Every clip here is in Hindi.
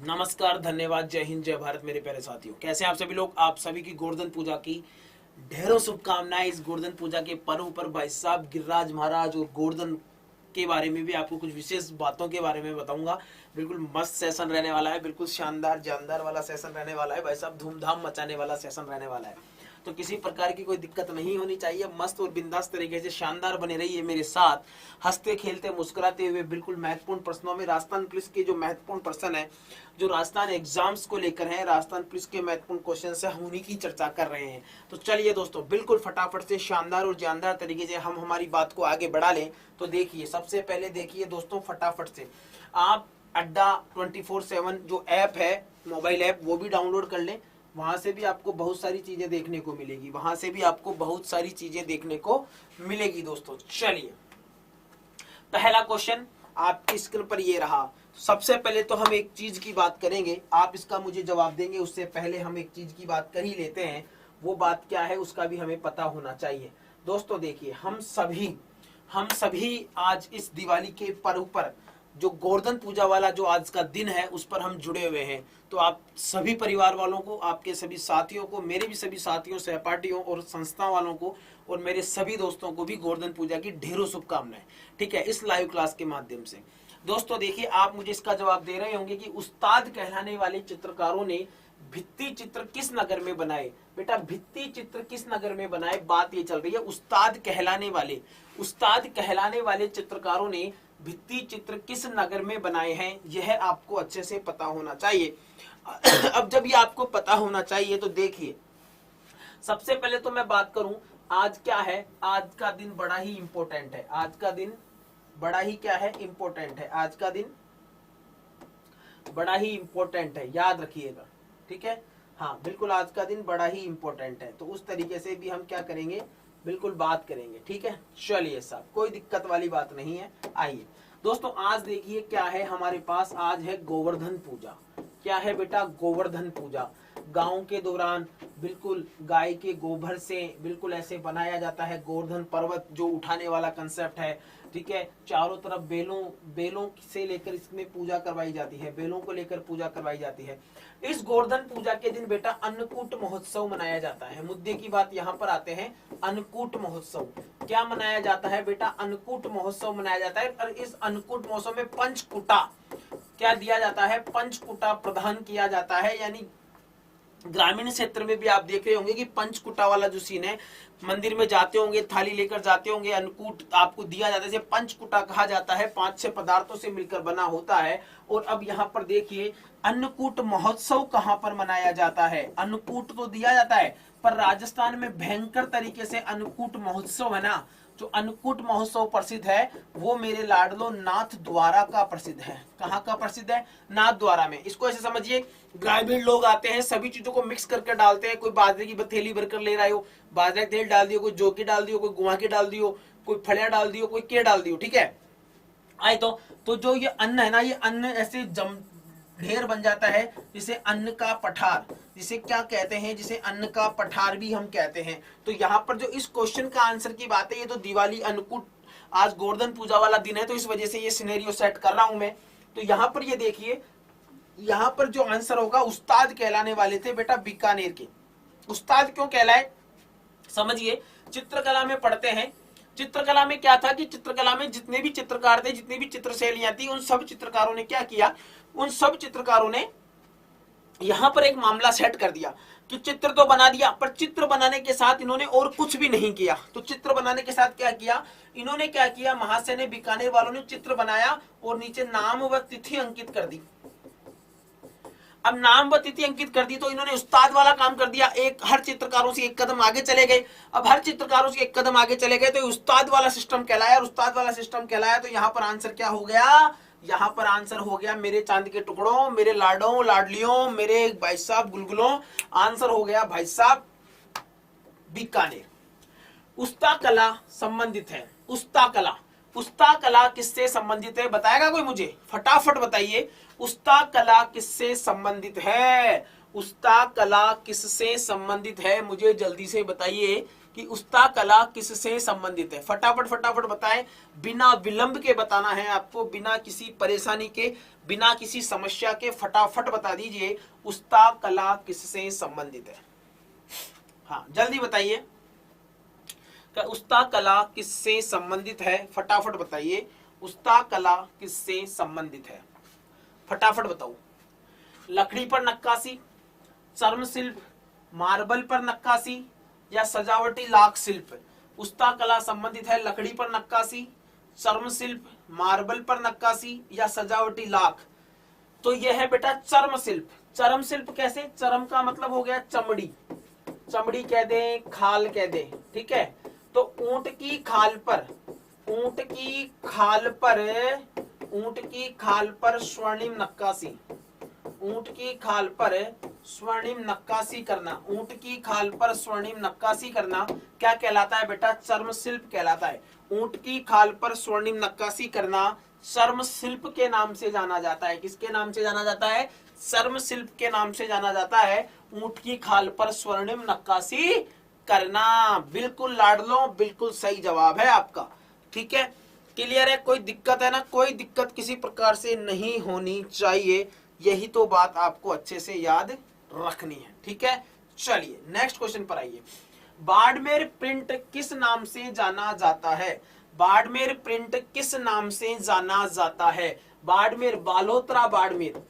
नमस्कार, धन्यवाद, जय हिंद, जय भारत मेरे प्यारे साथियों। कैसे हैं आप सभी लोग। आप सभी की गोवर्धन पूजा की ढेरों शुभकामनाएं। इस गोवर्धन पूजा के पर्व पर भाई साहब गिरिराज महाराज और गोवर्धन के बारे में भी आपको कुछ विशेष बातों के बारे में बताऊंगा। बिल्कुल मस्त सेशन रहने वाला है, बिल्कुल शानदार जानदार वाला सेशन रहने वाला है भाई साहब, धूमधाम मचाने वाला सेशन रहने वाला है। तो किसी प्रकार की कोई दिक्कत नहीं होनी चाहिए। मस्त और बिंदास तरीके से शानदार बने रहिए मेरे साथ, हंसते खेलते मुस्कुराते हुए। बिल्कुल महत्वपूर्ण प्रश्नों में राजस्थान पुलिस के जो महत्वपूर्ण प्रश्न है, जो राजस्थान एग्जाम्स को लेकर हैं, राजस्थान पुलिस के महत्वपूर्ण क्वेश्चन है, हम उन्हीं की चर्चा कर रहे हैं। तो चलिए दोस्तों, बिल्कुल फटाफट से शानदार और जानदार तरीके से हम हमारी बात को आगे बढ़ा लें। तो देखिए, सबसे पहले देखिए दोस्तों, फटाफट से आप अड्डा 24/7 जो ऐप है, मोबाइल ऐप, वो भी डाउनलोड कर लें। वहां से भी आपको बहुत सारी चीजें देखने को मिलेगी, वहां से भी आपको बहुत सारी चीजें देखने को मिलेगी दोस्तों। चलिए, पहला क्वेश्चन आपकी स्क्रीन पर ये रहा। सबसे पहले तो हम एक चीज की बात करेंगे, आप इसका मुझे जवाब देंगे। उससे पहले हम एक चीज की बात कर ही लेते हैं। वो बात क्या है उसका भी हमें पता होना चाहिए। दोस्तों देखिए, हम सभी आज इस दिवाली के पर्व पर, जो गोवर्धन पूजा वाला जो आज का दिन है, उस पर हम जुड़े हुए हैं। तो आप सभी परिवार वालों को, आपके सभी साथियों को, मेरे भी सभी साथियों, सहपाठियों और संस्था वालों को और मेरे सभी दोस्तों को भी गोवर्धन पूजा की ढेरों शुभकामनाएं। ठीक है, इस लाइव क्लास के माध्यम से। दोस्तों देखिए, आप मुझे इसका जवाब दे रहे होंगे कि उस्ताद कहलाने वाले चित्रकारों ने भित्ति चित्र किस नगर में बनाए। बेटा, भित्ति चित्र किस नगर में बनाए, बात ये चल रही है। उस्ताद कहलाने वाले चित्रकारों ने भित्ति चित्र किस नगर में बनाए हैं, यह आपको अच्छे से पता होना चाहिए। अब जब ये आपको पता होना चाहिए, तो देखिए, सबसे पहले तो मैं बात करूं, आज क्या है। आज का दिन बड़ा ही इंपॉर्टेंट है। आज का दिन बड़ा ही क्या है, इंपॉर्टेंट है। आज का दिन बड़ा ही इंपॉर्टेंट है, याद रखिएगा। ठीक है, हाँ बिल्कुल, आज का दिन बड़ा ही इंपॉर्टेंट है। तो उस तरीके से भी हम क्या करेंगे, बिल्कुल बात करेंगे। ठीक है, चलिए साहब, कोई दिक्कत वाली बात नहीं है। आइए दोस्तों, आज देखिए क्या है हमारे पास। आज है गोवर्धन पूजा। क्या है बेटा, गोवर्धन पूजा। गांव के दौरान बिल्कुल गाय के गोबर से बिल्कुल ऐसे बनाया जाता है गोवर्धन पर्वत, जो उठाने वाला कंसेप्ट है। ठीक है, चारों तरफ बेलों से लेकर इसमें पूजा करवाई जाती है, बेलों को लेकर पूजा करवाई जाती है। इस गोवर्धन पूजा के दिन बेटा अन्नकूट महोत्सव मनाया जाता है। मुद्दे की बात यहाँ पर आते हैं, अन्नकूट महोत्सव। क्या मनाया जाता है बेटा, अन्नकूट महोत्सव मनाया जाता है। और इस अन्नकूट महोत्सव में पंचकुटा क्या दिया जाता है, पंचकुटा प्रदान किया जाता है। यानी ग्रामीण क्षेत्र में भी आप देख रहे होंगे कि पंचकुटा वाला जो सीन है, मंदिर में जाते होंगे, थाली लेकर जाते होंगे, अन्नकूट आपको दिया जाता है। इसे पंचकुटा कहा जाता है, 5-6 पदार्थों से मिलकर बना होता है। और अब यहाँ पर देखिए, अन्नकूट महोत्सव कहाँ पर मनाया जाता है। अन्नकूट तो दिया जाता है, पर राजस्थान में भयंकर तरीके से अन्नकूट महोत्सव है ना, जो अन्नकूट महोत्सव प्रसिद्ध है, वो मेरे लाडलो नाथ द्वारा का प्रसिद्ध है। कहाँ का प्रसिद्ध है, नाथ द्वारा में। इसको ऐसे समझिए, ग्रामीण लोग आते हैं, सभी चीजों को मिक्स करके डालते हैं। कोई बाजरे की थैली भरकर ले रहा हो, बाजरे तेल डाल दियो, कोई जौ की डाल दियो, कोई गुआ की डाल दियो, कोई फलिया डाल दियो, कोई के डाल दियो। ठीक है, आए तो जो ये अन्न है ना, ये अन्न ऐसे ढेर बन जाता है, जिसे अन्न का पठार, जिसे क्या कहते हैं, जिसे अन्न का पठार भी हम कहते हैं। तो यहाँ पर जो इस क्वेश्चन का आंसर की बात है, ये तो दिवाली, अन्नकूट, आज गोवर्धन पूजा वाला दिन है, तो इस वजह से ये सिनेरियो सेट कर रहा हूं मैं। तो यहाँ पर ये देखिए, यहाँ पर जो आंसर होगा, उस्ताद कहलाने वाले थे बेटा बीकानेर के। उस्ताद क्यों कहलाए, समझिए। चित्रकला में पढ़ते हैं, चित्रकला में क्या था कि चित्रकला में जितने भी चित्रकार थे, जितनी भी चित्रशैलियां थी, उन सब चित्रकारों ने क्या किया, उन सब चित्रकारों ने यहां पर एक मामला सेट कर दिया कि चित्र तो बना दिया, पर चित्र बनाने के साथ इन्होंने और कुछ भी नहीं किया। तो चित्र बनाने के साथ क्या किया, इन्होंने क्या किया, महाशय ने, बीकानेर वालों ने चित्र बनाया और नीचे नाम व तिथि अंकित कर दी। अब नाम व तिथि अंकित कर दी, तो इन्होंने उस्ताद वाला काम कर दिया। एक हर चित्रकारों से एक कदम आगे चले गए। अब हर चित्रकारों से एक कदम आगे चले गए, तो उस्ताद वाला सिस्टम कहलाया। और उस्ताद वाला सिस्टम कहलाया, तो यहाँ पर आंसर क्या हो गया, यहाँ पर आंसर हो गया मेरे चांद के टुकड़ों, मेरे लाडों लाडलियों, मेरे भाई साहब गुलगुलों, आंसर हो गया भाई साहब बीकानेर। उस्ता कला संबंधित है, उस्ता कला। उस्ता कला किससे संबंधित है, बताएगा कोई मुझे, फटाफट बताइए। उस्ता कला किससे संबंधित है, उस्ता कला किससे संबंधित है, मुझे जल्दी से बताइए कि उस्ता कला किससे संबंधित है? फटाफट फटाफट बताएं, बिना विलंब के बताना है आपको, बिना किसी परेशानी के, बिना किसी समस्या के फटाफट बता दीजिए उस्ता कला किससे संबंधित है। हाँ जल्दी बताइए, क्या उस्ता कला किससे संबंधित है? फटाफट बताइए, उस्ता कला किससे संबंधित है? फटाफट बताओ। लकड़ी पर नक्काशी, चर्म शिल्प, मार्बल पर नक्काशी या सजावटी लाख शिल्प? उस्ता कला संबंधित है लकड़ी पर नक्काशी, चर्म शिल्प, मार्बल पर नक्काशी या सजावटी लाख? तो यह है बेटा चर्म शिल्प। चर्म शिल्प कैसे? चर्म का मतलब हो गया चमड़ी, चमड़ी कह दे, खाल कह दे, ठीक है। तो ऊंट की खाल पर, ऊंट की खाल पर, ऊंट की खाल पर स्वर्णिम नक्काशी, ऊंट की खाल पर स्वर्णिम नक्काशी करना, ऊंट की खाल पर स्वर्णिम नक्काशी करना क्या कहलाता है बेटा? चर्म शिल्प कहलाता है। ऊंट की खाल पर स्वर्णिम नक्काशी करना चर्म शिल्प के नाम से जाना जाता है। किसके नाम से जाना जाता है? चर्म शिल्प के नाम से जाना जाता है। ऊंट की खाल पर स्वर्णिम नक्काशी करना। बिल्कुल लाडलो, बिल्कुल सही जवाब है आपका, ठीक है। क्लियर है? कोई दिक्कत है ना? कोई दिक्कत किसी प्रकार से नहीं होनी चाहिए, यही तो बात आपको अच्छे से याद रखनी है, ठीक है। चलिए नेक्स्ट क्वेश्चन पर आइए। बाड़मेर प्रिंट किस नाम से जाना जाता है? बाड़मेर प्रिंट किस नाम से जाना जाता है? बाड़मेर, बालोतरा बाड़मेर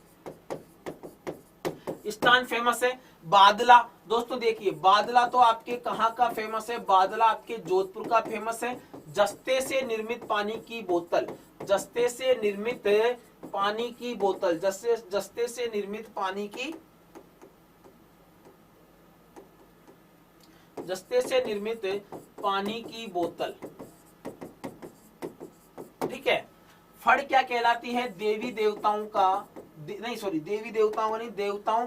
स्थान फेमस है। बादला, दोस्तों देखिए बादला तो आपके कहाँ का फेमस है? बादला आपके जोधपुर का फेमस है। जस्ते से निर्मित पानी की बोतल, जस्ते से निर्मित पानी की बोतल, जस्ते से निर्मित पानी की, जस्ते से निर्मित पानी की बोतल, ठीक है। फड़ क्या कहलाती है? देवी देवताओं का, नहीं सॉरी, देवी देवताओं का नहीं, देवताओं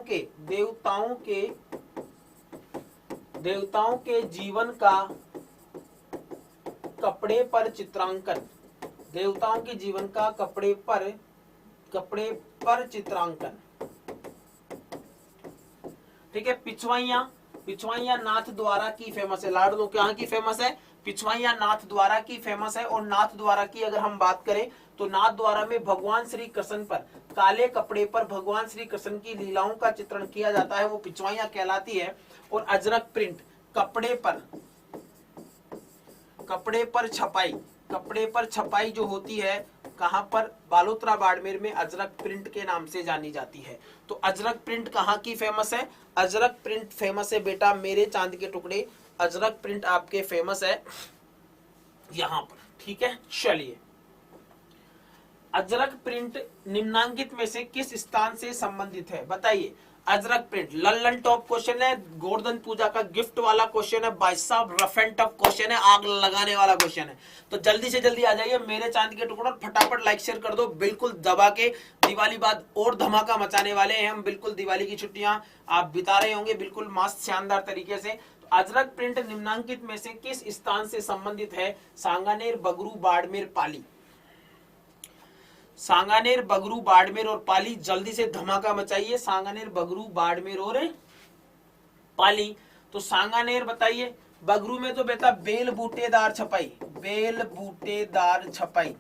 के जीवन का कपड़े पर चित्रांकन, देवताओं के जीवन का कपड़े पर चित्रांकन, ठीक है। पिछवाइया, पिछवाइया नाथ द्वारा की फेमस है। लाडलो कहाँ की फेमस है? पिछवाइया नाथ द्वारा की फेमस है। और नाथ द्वारा की अगर हम बात करें तो नाथ द्वारा में भगवान श्री कृष्ण पर, काले कपड़े पर भगवान श्री कृष्ण की लीलाओं का चित्रण किया जाता है, वो पिछवाइया कहलाती है। और अजरक प्रिंट, कपड़े पर छपाई, कपड़े पर छपाई जो होती है कहां पर? बालोतरा बाड़मेर में अजरक प्रिंट के नाम से जानी जाती है। तो अजरक प्रिंट कहां की फेमस है? अजरक प्रिंट फेमस है बेटा मेरे चांद के टुकड़े, अजरक प्रिंट आपके फेमस है यहां पर, ठीक है। चलिए, अजरक प्रिंट निम्नांकित में से किस स्थान से संबंधित है? बताइए। Ajrak print Lallan top question है, गोवर्धन पूजा का गिफ्ट वाला क्वेश्चन है भाई साहब, रफ एंड टफ क्वेश्चन है, आग लगाने वाला क्वेश्चन है। तो जल्दी से जल्दी आ जाइए मेरे चांद के टुकड़े, फटाफट लाइक शेयर कर दो, बिल्कुल दबा के। दिवाली बाद और धमाका मचाने वाले हैं हम, बिल्कुल दिवाली की छुट्टियां आप बिता रहे होंगे बिल्कुल मस्त शानदार तरीके से। तो अजरक प्रिंट निम्नांकित में से किस स्थान से संबंधित है? सांगानेर, बगरू, बाड़मेर, पाली। सांगानेर, बगरू, बाड़मेर और पाली, जल्दी से धमाका मचाइए। सांगानेर, बगरू, बाड़मेर और पाली। तो सांगानेर बताइए, बगरू में तो बेटा बेल बूटेदार छपाई, बेल बूटेदार छपाई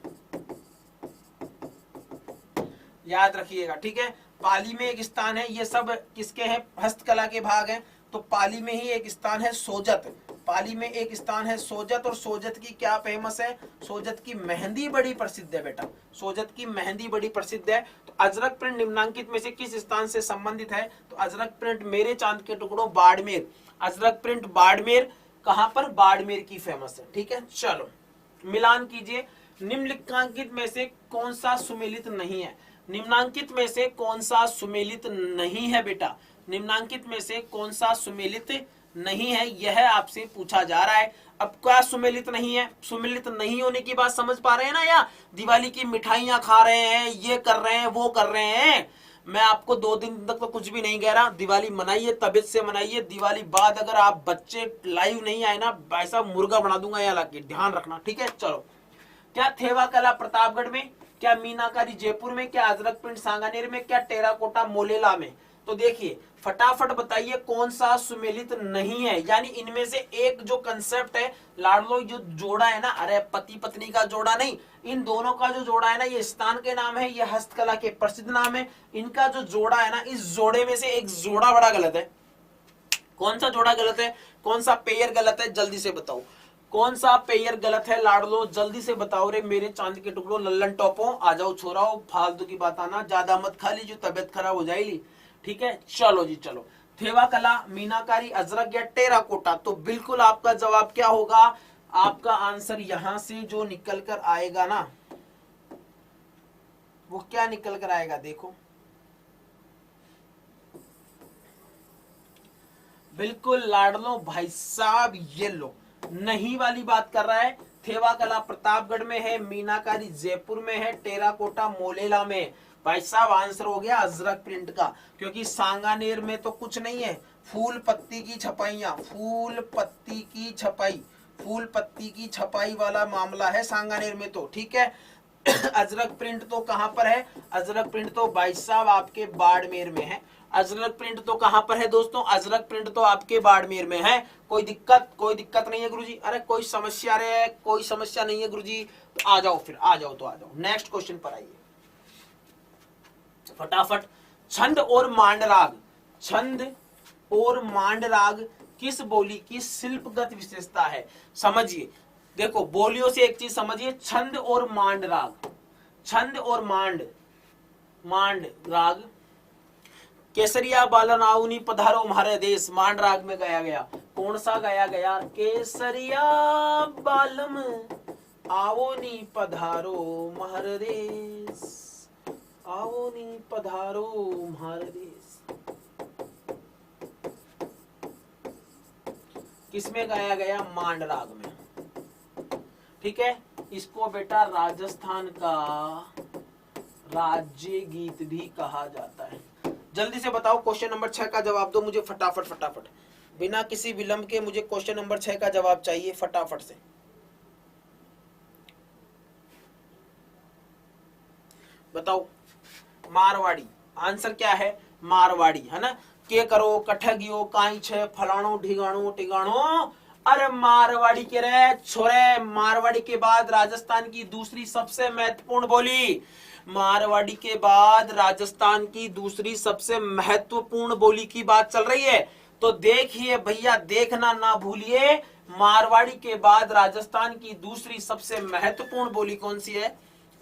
याद रखिएगा, ठीक है। पाली में एक स्थान है, ये सब किसके हैं? हस्तकला के भाग हैं। तो पाली में ही एक स्थान है सोजत, पाली में एक स्थान है सोजत। और सोजत की क्या फेमस है? सोजत की मेहंदी बड़ी प्रसिद्ध है बेटा, सोजत की मेहंदी बड़ी प्रसिद्ध है। तो अजरक प्रिंट निम्नांकित में से किस स्थान से संबंधित है? तो अजरक प्रिंट मेरे चांद के टुकड़ों बाड़मेर, अजरक प्रिंट बाड़मेर, कहां पर? बाड़मेर की फेमस है, ठीक है। चलो मिलान कीजिए, निम्नलिखित में से कौन सा सुमेलित नहीं है? निम्नांकित में से कौन सा सुमेलित नहीं है बेटा? निम्नांकित में से कौन सा सुमेलित नहीं है, यह आपसे पूछा जा रहा है। अब क्या सुमेलित नहीं है? सुमेलित नहीं होने की बात समझ पा रहे हैं ना? या दिवाली की मिठाइयां खा रहे हैं, ये कर रहे हैं, वो कर रहे हैं। मैं आपको 2 दिन तक तो कुछ भी नहीं कह रहा, दिवाली मनाइए, तबीयत से मनाइए। दिवाली बाद अगर आप बच्चे लाइव नहीं आए ना, ऐसा मुर्गा बना दूंगा यहाँ लाके, ध्यान रखना, ठीक है। चलो, क्या थेवा कला प्रतापगढ़ में, क्या मीनाकारी जयपुर में, क्या अजरक प्रिंट सांगानेर में, क्या टेराकोटा मोलेला में? तो देखिए फटाफट बताइए कौन सा सुमेलित नहीं है, यानी इनमें से एक जो कंसेप्ट है लाडलो जो जोड़ा है ना, अरे पति पत्नी का जोड़ा नहीं, इन दोनों का जो जोड़ा है ना, ये स्थान के नाम है, ये हस्तकला के प्रसिद्ध नाम है, इनका जो जोड़ा है ना, इस जोड़े में से एक जोड़ा बड़ा गलत है। कौन सा जोड़ा गलत है, कौन सा पेयर गलत है, जल्दी से बताओ कौन सा पेयर गलत है लाडलो, जल्दी से बताओ रे मेरे चांद के टुकड़ों, लल्लन टॉपो आ जाओ छोराओ, फालतू की बात आना ज्यादा मत खा ली, जो तबियत खराब हो जाएगी। ठीक है चलो जी चलो, थेवा कला, मीनाकारी, अजरक या टेराकोटा, तो बिल्कुल आपका जवाब क्या होगा, आपका आंसर यहां से जो निकल कर आएगा ना, वो क्या निकल कर आएगा देखो, बिल्कुल लाडलो भाई साहब, ये लो नहीं वाली बात कर रहा है। थेवा कला प्रतापगढ़ में है, मीनाकारी जयपुर में है, टेराकोटा मोलेला में। भाई साहब आंसर हो गया अजरक प्रिंट का, क्योंकि सांगानेर में तो कुछ नहीं है, फूल पत्ती की छपाइयां, फूल पत्ती की छपाई, फूल पत्ती की छपाई वाला मामला है सांगानेर में तो। ठीक है अजरक प्रिंट तो कहां पर है, अजरक प्रिंट तो भाई साहब आपके बाड़मेर में है। अजरक प्रिंट तो कहां पर है दोस्तों, अजरक प्रिंट तो आपके बाड़मेर में है। कोई दिक्कत नहीं है गुरुजी, अरे कोई समस्या रे, कोई समस्या नहीं है गुरुजी, तो आ जाओ फिर, आ जाओ तो आ जाओ, नेक्स्ट क्वेश्चन पर आइए फटाफट। छंद और मांडराग, छंद और मांडराग किस बोली की शिल्पगत विशेषता है, समझिए। देखो बोलियों से एक चीज समझिए, छंद और मांडराग, छंद और मांड राग, केसरिया बालन आउनी पधारो म्हारे देश, मांड राग में गाया गया। कौन सा गाया गया, केसरिया बालम आओ नी पधारो म्हारे देश, आओ नी पधारो म्हारे देश, किसमें गाया गया, मांड राग में। ठीक है, इसको बेटा राजस्थान का राज्य गीत भी कहा जाता है। जल्दी से बताओ क्वेश्चन नंबर 6 का जवाब दो मुझे फटाफट फटाफट, बिना किसी विलंब के मुझे क्वेश्चन नंबर 6 का जवाब चाहिए फटाफट से। बताओ मारवाड़ी, आंसर क्या है, मारवाड़ी है ना। के करो कठगियो काई छे फलाणो ढिगाणो टिगाणो, अरे मारवाड़ी के रे छोरे, मारवाड़ी के बाद राजस्थान की दूसरी सबसे महत्वपूर्ण बोली, मारवाड़ी के बाद राजस्थान की दूसरी सबसे महत्वपूर्ण बोली की बात चल रही है। तो देखिए भैया, देखना ना भूलिए, मारवाड़ी के बाद राजस्थान की दूसरी सबसे महत्वपूर्ण बोली कौन सी है,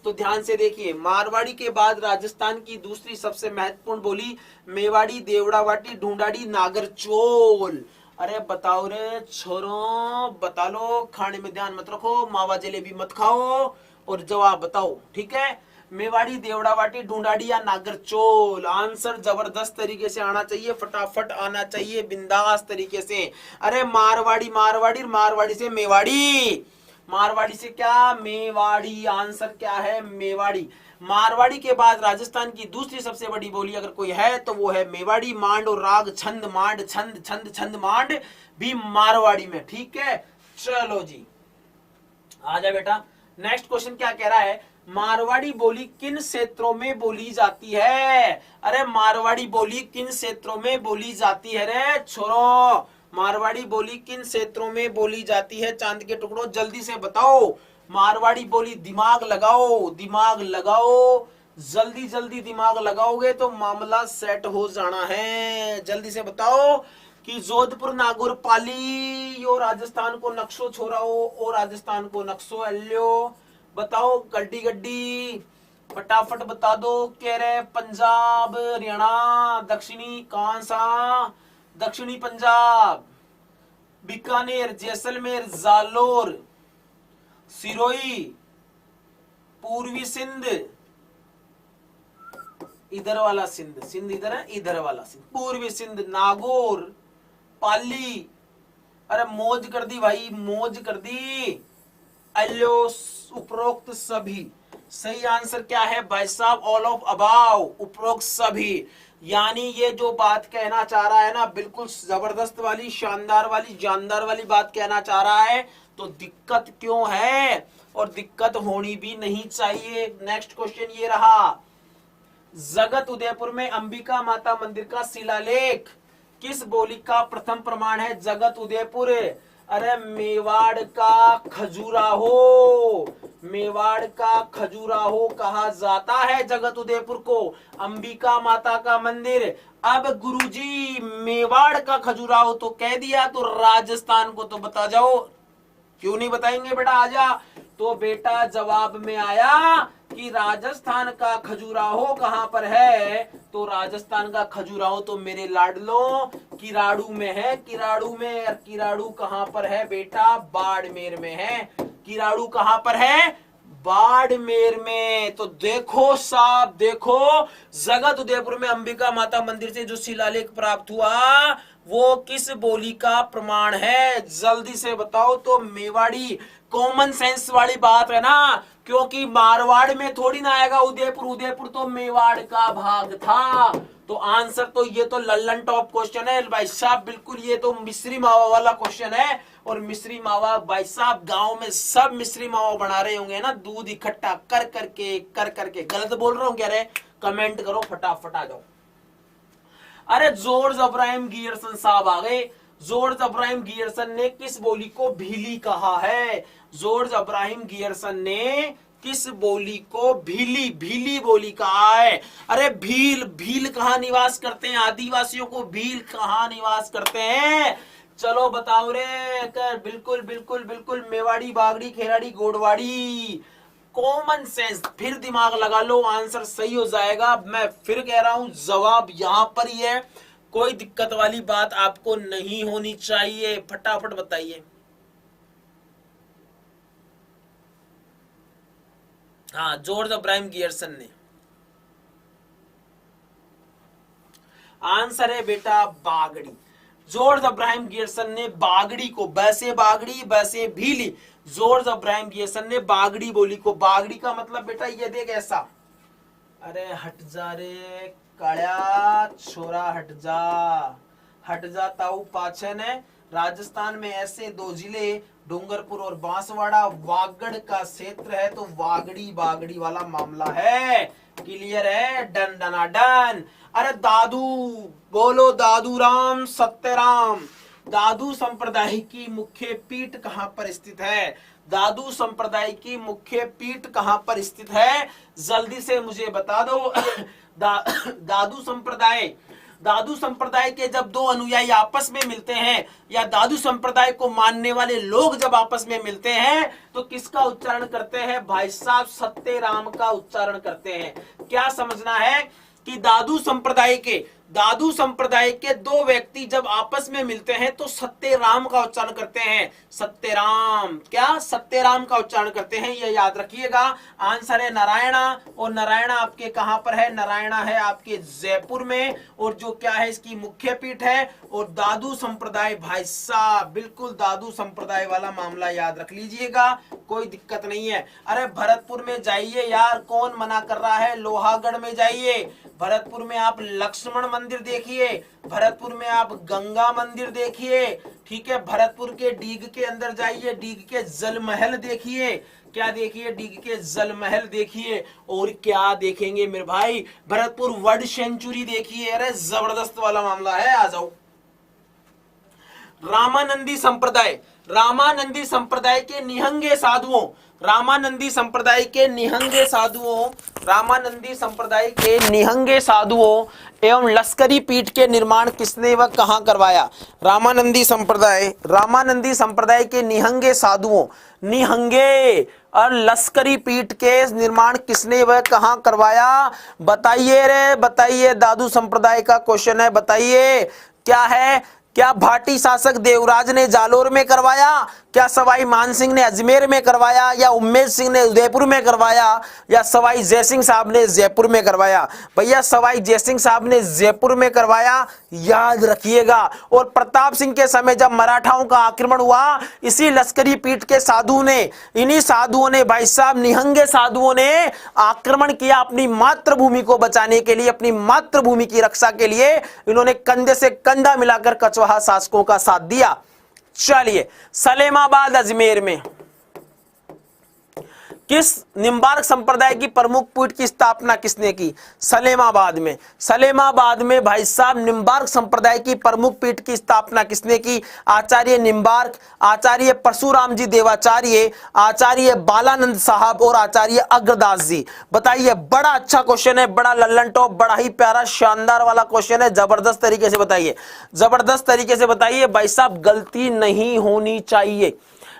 तो ध्यान से देखिए, मारवाड़ी के बाद राजस्थान की दूसरी सबसे महत्वपूर्ण बोली मेवाड़ी, देवड़ावाटी, ढूंढाड़ी, नागरचोल। अरे बताओ रे छोरो, बता लो, खाने में ध्यान मत रखो, मावा जलेबी मत खाओ और जवाब बताओ। ठीक है, मेवाड़ी, देवड़ावाटी, ढूंढाड़ी या नागरचोल, आंसर जबरदस्त तरीके से आना चाहिए, फटाफट आना चाहिए, बिंदास तरीके से। अरे मारवाड़ी मारवाड़ी, मारवाड़ी से मेवाड़ी, मारवाड़ी से क्या, मेवाड़ी, आंसर क्या है, मेवाड़ी। मारवाड़ी के बाद राजस्थान की दूसरी सबसे बड़ी बोली अगर कोई है तो वो है मेवाड़ी। मांड और राग, छंद मांड, छंद छंद छंद मांड भी मारवाड़ी में। ठीक है चलो जी, आ जा बेटा। नेक्स्ट क्वेश्चन क्या कह रहा है, मारवाड़ी बोली किन क्षेत्रों में बोली जाती है, अरे मारवाड़ी बोली किन क्षेत्रों में बोली जाती है रे छोरो, मारवाड़ी बोली किन क्षेत्रों में बोली जाती है, चांद के टुकड़ों जल्दी से बताओ। मारवाड़ी बोली, दिमाग लगाओ, दिमाग लगाओ, जल्दी जल्दी दिमाग लगाओगे तो मामला सेट हो जाना है। जल्दी से बताओ कि जोधपुर, नागौर, पाली, यो राजस्थान को नक्शो छोराओ और राजस्थान को नक्शो अल्यो, बताओ गड्डी गड्डी फटाफट बता दो। कह रहे पंजाब, हरियाणा, दक्षिणी, कौन सा, दक्षिणी पंजाब, बीकानेर, जैसलमेर, जालोर, सिरोही, पूर्वी सिंध, इधर वाला सिंध, सिंध इधर है, इधर वाला सिंध, पूर्वी सिंध, नागौर, पाली, अरे मौज कर दी भाई, मौज कर दी। अल्यो उपरोक्त सभी, सही आंसर क्या है भाई साहब, ऑल ऑफ अबाव, उपरोक्त सभी। यानी ये जो बात कहना चाह रहा है ना, बिल्कुल जबरदस्त वाली, शानदार वाली, जानदार वाली बात कहना चाह रहा है। तो दिक्कत क्यों है, और दिक्कत होनी भी नहीं चाहिए। नेक्स्ट क्वेश्चन ये रहा, जगत उदयपुर में अंबिका माता मंदिर का शिलालेख किस बोली का प्रथम प्रमाण है? जगत उदयपुर। अरे मेवाड़ का खजुराहो, मेवाड़ का खजुराहो कहा जाता है जगत उदयपुर को, अंबिका माता का मंदिर। अब गुरुजी मेवाड़ का खजुराहो तो कह दिया, तो राजस्थान को तो बता जाओ। क्यों नहीं बताएंगे बेटा, आजा। तो बेटा जवाब में आया कि राजस्थान का खजुराहो कहां पर है? तो राजस्थान का खजुराहो तो मेरे लाडलो किराड़ू में है, किराड़ू में। और किराड़ू कहां पर है बेटा? बाड़मेर में है। किराड़ू कहां पर है? बाड़मेर में। तो देखो साहब, देखो जगत उदयपुर में अंबिका माता मंदिर से जो शिलालेख प्राप्त हुआ वो किस बोली का प्रमाण है? जल्दी से बताओ। तो मेवाड़ी, कॉमन सेंस वाली बात है ना, क्योंकि मारवाड़ में थोड़ी ना आएगा उदयपुर, उदयपुर तो मेवाड़ का भाग था। तो आंसर तो ये तो लल्लन टॉप क्वेश्चन है भाई साहब, बिल्कुल ये तो मिश्री मावा वाला क्वेश्चन है। और मिश्री मावा भाई साहब गांव में सब मिश्री मावा बना रहे होंगे ना, दूध इकट्ठा कर करके। गलत बोल रहा हूं क्या रे? कमेंट करो फटाफट, आ जाओ। अरे जॉर्ज अब्राहम गियर्सन साहब आ गए। जॉर्ज अब्राहम गियर्सन ने किस बोली को भीली कहा है? जॉर्ज अब्राहम गियर्सन ने किस बोली को भीली, भीली बोली कहा है? अरे भील, भील कहां निवास करते हैं? आदिवासियों को भील कहां निवास करते हैं? चलो बताओ रे। बिल्कुल बिल्कुल बिल्कुल, मेवाड़ी, बागड़ी, खेराड़ी, गोडवाड़ी। कॉमन सेंस, फिर दिमाग लगा लो, आंसर सही हो जाएगा। मैं फिर कह रहा हूं जवाब यहां पर ही है, कोई दिक्कत वाली बात आपको नहीं होनी चाहिए। फटाफट बताइए। हाँ, जॉर्ज अब्राहम गियर्सन ने। आंसर है बेटा बागड़ी। जॉर्ज अब्राहम गियर्सन ने बागड़ी को, वैसे बागड़ी वैसे भीली, जॉर्ज अब्राहम गियर्सन ने बागड़ी बोली को, बागड़ी का मतलब बेटा ये देख ऐसा। अरे हट जा रे काया छोरा, हट जा, हट जा ताऊ पाछे ने। राजस्थान में ऐसे दो जिले, डूंगरपुर और बांसवाड़ा, वागड़ का क्षेत्र है, तो वागड़ी बागड़ी वाला मामला है। क्लियर है? डन डना डन। अरे दादू बोलो, दादू राम सत्यराम। दादू संप्रदाय की मुख्य पीठ कहां पर स्थित है? दादू संप्रदाय की मुख्य पीठ कहां पर स्थित है? जल्दी से मुझे बता दो। दादू संप्रदाय के जब दो अनुयायी आपस में मिलते हैं, या दादू संप्रदाय को मानने वाले लोग जब आपस में मिलते हैं, तो किसका उच्चारण करते हैं भाई साहब? सत्यराम का उच्चारण करते हैं। क्या समझना है कि दादू संप्रदाय के दो व्यक्ति जब आपस में मिलते हैं तो सत्यराम का उच्चारण करते हैं। सत्यराम, क्या? सत्यराम का उच्चारण करते हैं, ये याद रखिएगा। आंसर है नारायणा। और नारायणा आपके कहां पर है? नारायणा है आपके जयपुर में। और जो क्या है, इसकी मुख्य पीठ है। और दादू संप्रदाय भाई साहब, बिल्कुल दादू संप्रदाय वाला मामला याद रख लीजिएगा, कोई दिक्कत नहीं है। अरे भरतपुर में जाइए यार, कौन मना कर रहा है? लोहागढ़ में जाइए, भरतपुर में आप लक्ष्मण मंदिर देखिए, भरतपुर में आप गंगा मंदिर देखिए, ठीक है। भरतपुर के डीग के अंदर जाइए, डीग के जल महल देखिए। क्या देखिए? डीग के जल महल देखिए। और क्या देखेंगे मेरे भाई? भरतपुर वर्ल्ड सेंचुरी देखिए। अरे जबरदस्त वाला मामला है, आ जाओ। रामानंदी संप्रदाय, रामानंदी संप्रदाय के निहंगे साधुओं, रामानंदी संप्रदाय के निहंगे साधुओं, रामानंदी संप्रदाय के निहंगे साधुओं एवं लश्करी पीठ के निर्माण किसने व कहां करवाया? रामानंदी संप्रदाय के निहंगे साधुओं, निहंगे और लश्करी पीठ के निर्माण किसने व कहां करवाया? बताइए रे, बताइए। दादू संप्रदाय का क्वेश्चन है, बताइए क्या है? क्या भाटी शासक देवराज ने जालोर में करवाया? क्या सवाई मानसिंह ने अजमेर में करवाया? या उम्मेद सिंह ने उदयपुर में करवाया? या सवाई जयसिंह साहब ने जयपुर में करवाया? भैया सवाई जयसिंह साहब ने जयपुर में करवाया, याद रखिएगा। और प्रताप सिंह के समय जब मराठाओं का आक्रमण हुआ, इसी लश्करी पीठ के साधु ने, इन्हीं साधुओं ने भाई साहब, निहंगे साधुओं ने आक्रमण किया अपनी मातृभूमि को बचाने के लिए, अपनी मातृभूमि की रक्षा के लिए। इन्होंने कंधे से कंधा मिलाकर कचवाहा शासकों का साथ दिया। चलिए, सलेमाबाद अजमेर में, किस निम्बार्क संप्रदाय की प्रमुख पीठ की स्थापना किसने की? सलेमाबाद में। सलेमाबाद में भाई साहब निम्बार्क संप्रदाय की प्रमुख पीठ की स्थापना किसने की? आचार्य निम्बार्क, आचार्य परशुराम जी देवाचार्य, आचार्य बालानंद साहब और आचार्य अग्रदास जी। बताइए, बड़ा अच्छा क्वेश्चन है, बड़ा लल्लन टॉप, बड़ा ही प्यारा शानदार वाला क्वेश्चन है। जबरदस्त तरीके से बताइए, जबरदस्त तरीके से बताइए भाई साहब, गलती नहीं होनी चाहिए,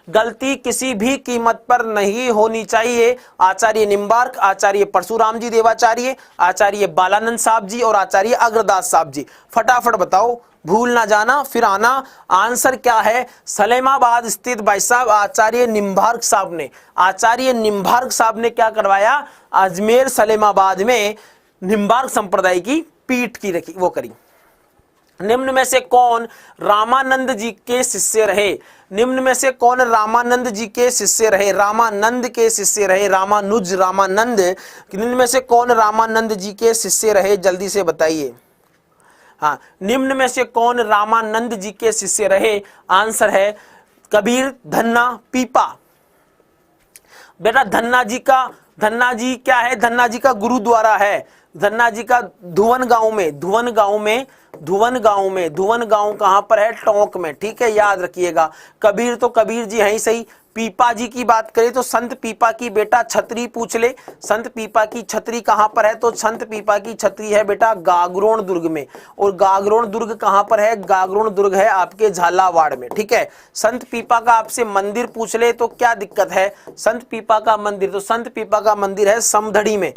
गलती किसी भी कीमत पर नहीं होनी चाहिए। आचार्य निम्बार्क, आचार्य परशुराम जी देवाचार्य, आचार्य बालानंद साहब जी और आचार्य अग्रदास साहब जी। फटाफट बताओ, भूल ना जाना फिर आना। आंसर क्या है? सलेमाबाद स्थित भाई साहब आचार्य निम्बार्क साहब ने, आचार्य निम्बार्क साहब ने क्या करवाया? अजमेर सलेमाबाद में निम्बार्क संप्रदाय की पीठ की रखी, वो करी। निम्न में से कौन रामानंद जी के शिष्य रहे? निम्न में से कौन रामानंद जी के शिष्य रहे? रामानंद के शिष्य रहे, रामानुज, रामानंद। निम्न में से कौन रामानंद जी के शिष्य रहे? जल्दी से बताइए। हाँ, निम्न में से कौन रामानंद जी के शिष्य रहे? आंसर है कबीर, धन्ना, पीपा। बेटा धन्ना जी क्या है? धन्ना जी का गुरुद्वारा है। धन्ना जी का धुवन गांव कहां पर है? टोंक में। ठीक है, याद रखिएगा। कबीर तो कबीर जी हैं ही सही। पीपा जी की बात करें तो संत पीपा की बेटा छतरी पूछ ले, संत पीपा की छतरी कहां पर है? तो संत पीपा की छतरी है बेटा गागरोन दुर्ग में। और गागरोन दुर्ग कहां पर है? गागरोन दुर्ग है आपके झालावाड़ में। ठीक है, संत पीपा का आपसे मंदिर पूछ ले तो क्या दिक्कत है? संत पीपा का मंदिर, तो संत पीपा का मंदिर है समधड़ी में।